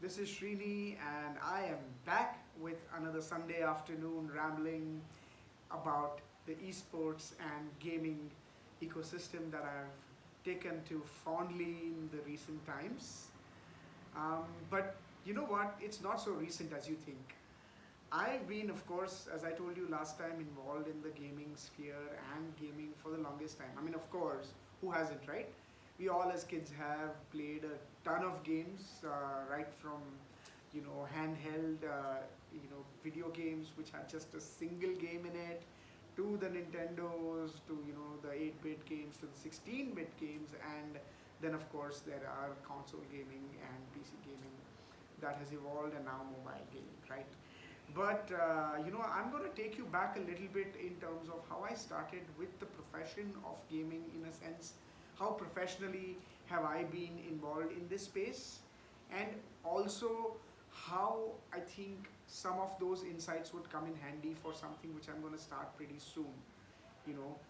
This is Srini, and I am back with another Sunday afternoon rambling about the esports and gaming ecosystem that I've taken to fondly in the recent times. But you know what? It's not so recent as you think. I've been, of course, as I told you last time, involved in the gaming sphere and gaming for the longest time. I mean, of course, who hasn't, right? We all as kids have played a ton of games, right from, handheld, video games which had just a single game in it, to the Nintendos, to, the 8-bit games, to the 16-bit games, and then, of course, there are console gaming and PC gaming that has evolved, and now mobile gaming, right? But I'm going to take you back a little bit in terms of how I started with the profession of gaming, in a sense. How professionally have I been involved in this space, and also how I think some of those insights would come in handy for something which I'm going to start pretty soon.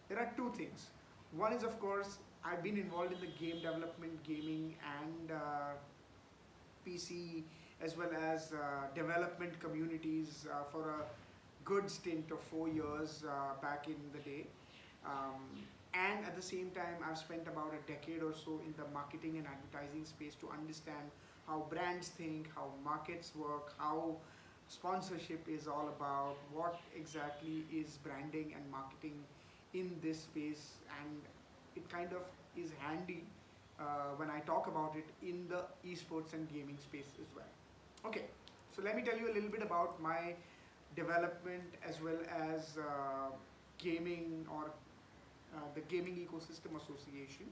There are two things. One is, of course, I've been involved in the game development, gaming, and PC, as well as development communities for a good stint of 4 years back in the day. Um, and at the same time, I've spent about a decade or so in the marketing and advertising space to understand how brands think, how markets work, how sponsorship is all about, what exactly is branding and marketing in this space, and it kind of is handy when I talk about it in the esports and gaming space as well. Okay, so let me tell you a little bit about my development as well as gaming or the Gaming Ecosystem Association.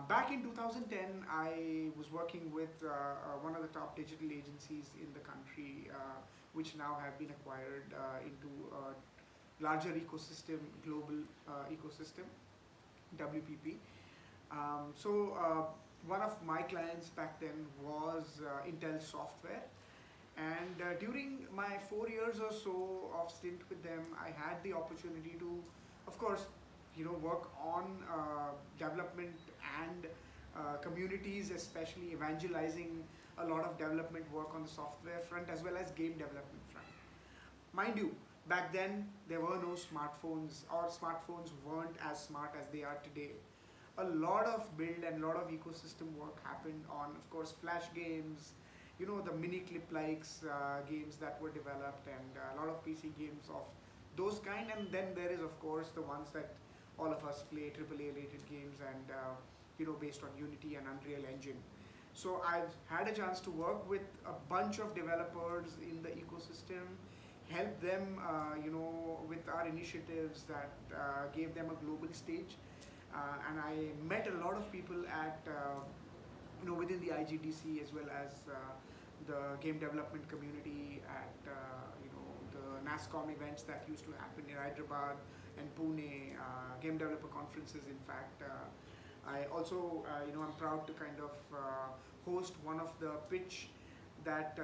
Back in 2010, I was working with one of the top digital agencies in the country, which now have been acquired into a larger ecosystem, global ecosystem, WPP. One of my clients back then was Intel Software, and during my 4 years or so of stint with them, I had the opportunity to, of course, work on development and communities, especially evangelizing a lot of development work on the software front as well as game development front. Mind you, back then there were no smartphones, or smartphones weren't as smart as they are today. A lot of build and a lot of ecosystem work happened on, of course, flash games, the mini clip likes games that were developed, and a lot of PC games of those kind. And then there is, of course, the ones that all of us play, AAA related games, and based on Unity and Unreal Engine. So I've had a chance to work with a bunch of developers in the ecosystem, help them with our initiatives that gave them a global stage. And I met a lot of people at within the IGDC, as well as the game development community at the NASCOM events that used to happen in Hyderabad and Pune, game developer conferences. In fact, I also I'm proud to kind of host one of the pitch that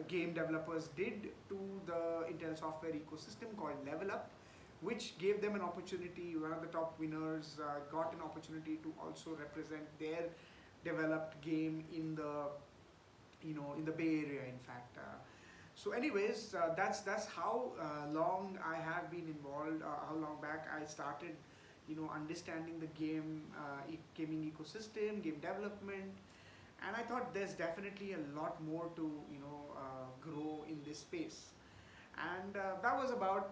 game developers did to the Intel software ecosystem called Level Up, which gave them an opportunity. One of the top winners got an opportunity to also represent their developed game in the in the Bay Area, in fact. So anyways, that's how long I have been involved, how long back I started understanding the gaming ecosystem, game development. And I thought there's definitely a lot more to grow in this space. And that was about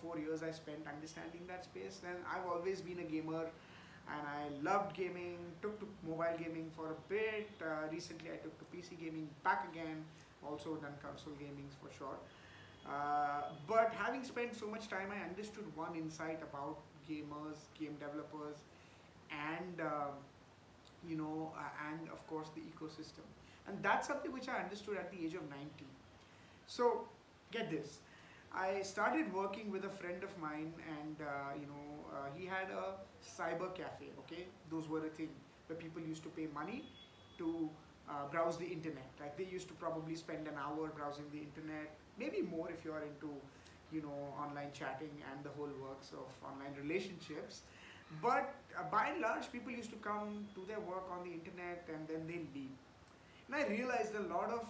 4 years I spent understanding that space. Then I've always been a gamer, and I loved gaming, took to mobile gaming for a bit. Recently I took to PC gaming back again, also done console gaming for sure. But having spent so much time, I understood one insight about gamers, game developers, and and of course the ecosystem. And that's something which I understood at the age of 19. So get this, I started working with a friend of mine, and he had a cyber cafe. Okay, those were a thing where people used to pay money to browse the internet. Like, they used to probably spend an hour browsing the internet, maybe more if you are into online chatting and the whole works of online relationships. But by and large, people used to come to their work on the internet and then they leave. And I realized a lot of,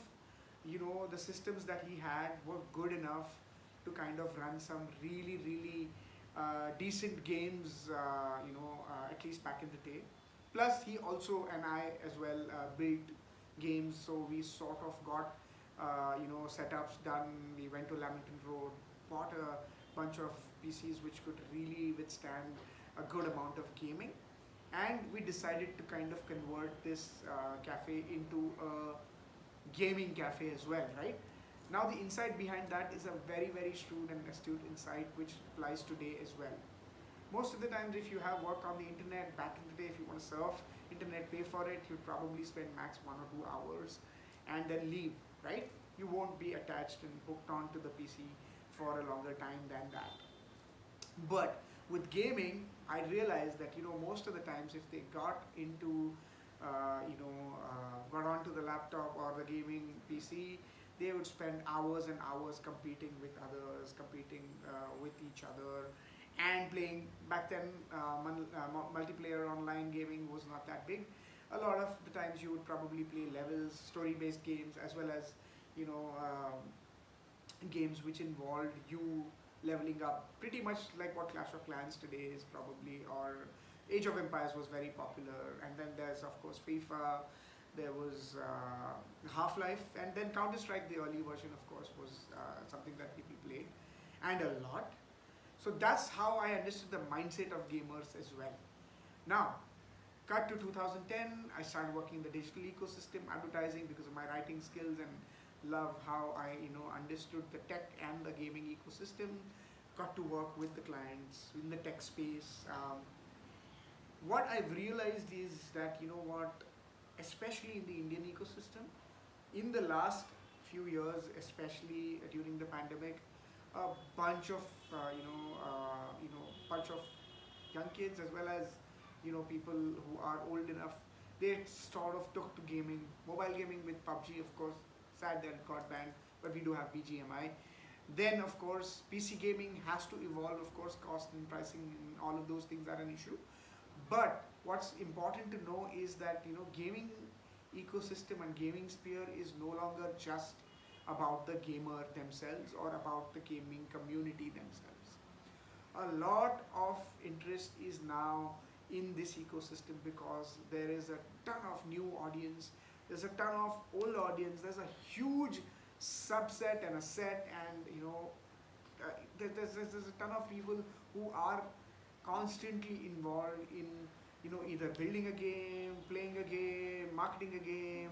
the systems that he had were good enough to kind of run some really, really decent games, at least back in the day. Plus, he also and I as well built games, so we sort of got, setups done. We went to Lamington Road, bought a bunch of PCs which could really withstand a good amount of gaming, and we decided to kind of convert this cafe into a gaming cafe as well, right? Now the insight behind that is a very, very shrewd and astute insight which applies today as well. Most of the times, if you have work on the internet back in the day, if you want to surf internet, pay for it, you'd probably spend max 1 or 2 hours and then leave, right? You won't be attached and hooked onto the PC for a longer time than that. But with gaming, I realized that, most of the times if they got into got onto the laptop or the gaming PC, they would spend hours and hours competing with others, competing with each other, and playing. Back then, multiplayer online gaming was not that big. A lot of the times you would probably play levels, story-based games, as well as, you know um, games which involved you leveling up, pretty much like what Clash of Clans today is probably, or Age of Empires was very popular. And then there's of course FIFA, there was Half-Life, and then Counter-Strike, the early version of course, was something that people played, and a lot. So that's how I understood the mindset of gamers as well. Now, cut to 2010, I started working in the digital ecosystem, advertising, because of my writing skills and love how I understood the tech and the gaming ecosystem. Got to work with the clients in the tech space. What I've realized is that, especially in the Indian ecosystem, in the last few years, especially during the pandemic, a bunch of bunch of young kids, as well as people who are old enough, they sort of took to gaming, mobile gaming, with PUBG, of course. Sad that it got banned, but we do have BGMI. Then of course PC gaming has to evolve. Of course, cost and pricing and all of those things are an issue. But what's important to know is that gaming ecosystem and gaming sphere is no longer just about the gamer themselves or about the gaming community themselves. A lot of interest is now in this ecosystem because there is a ton of new audience, there's a ton of old audience, there's a huge subset and a set, and there's a ton of people who are constantly involved in either building a game, playing a game, marketing a game,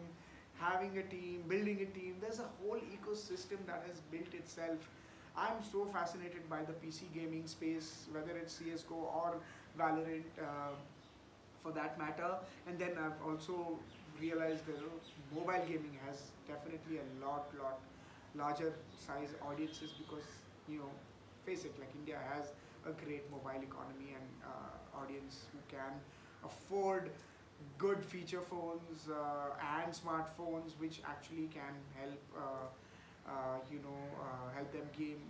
having a team, building a team. There's a whole ecosystem that has built itself. I'm so fascinated by the PC gaming space, whether it's CSGO or Valorant, for that matter. And then I've also realized that mobile gaming has definitely a lot larger size audiences because, face it, like India has a great mobile economy and audience who can afford good feature phones and smartphones, which actually can help them game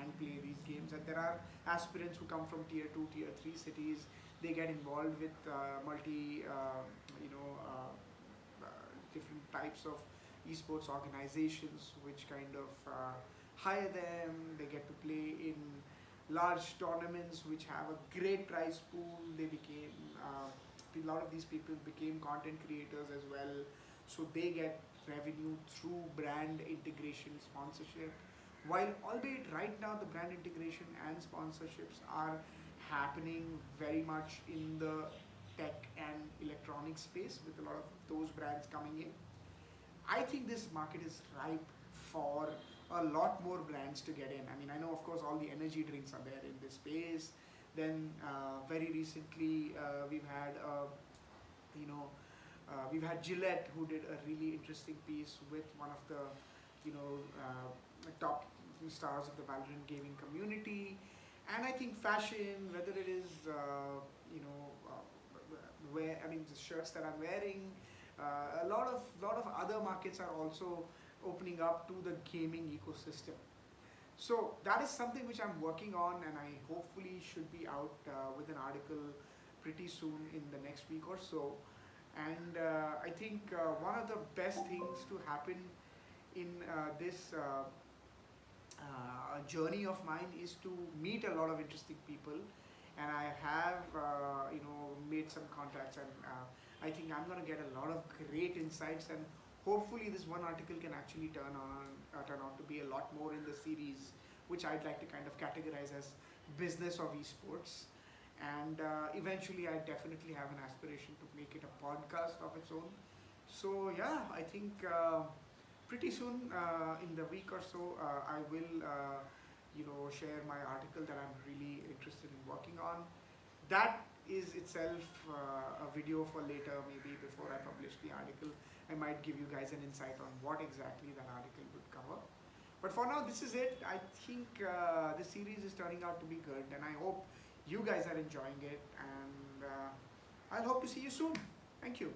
and play these games. And there are aspirants who come from tier 2, tier 3 cities. They get involved with different types of esports organizations which kind of hire them. They get to play in large tournaments which have a great prize pool. They became a lot of these people became content creators as well, so they get revenue through brand integration, sponsorship. While albeit right now the brand integration and sponsorships are happening very much in the tech and electronic space, with a lot of those brands coming in, I think this market is ripe for a lot more brands to get in. I mean, I know of course all the energy drinks are there in this space. Then very recently we've had Gillette, who did a really interesting piece with one of the top stars of the Valorant gaming community. And I think fashion, whether it is the shirts that I'm wearing, a lot of other markets are also opening up to the gaming ecosystem. So that is something which I'm working on, and I hopefully should be out with an article pretty soon in the next week or so. And I think one of the best things to happen in this journey of mine is to meet a lot of interesting people, and I have made some contacts, and I think I'm going to get a lot of great insights, and hopefully this one article can actually turn out to be a lot more in the series, which I'd like to kind of categorize as business of esports. And eventually I definitely have an aspiration to make it a podcast of its own. So yeah, I think pretty soon in the week or so I will share my article that I'm really interested in working on. That is itself a video for later, maybe before I publish the article. I might give you guys an insight on what exactly that article would cover. But for now, this is it. I think the series is turning out to be good, and I hope you guys are enjoying it. And I'll hope to see you soon. Thank you.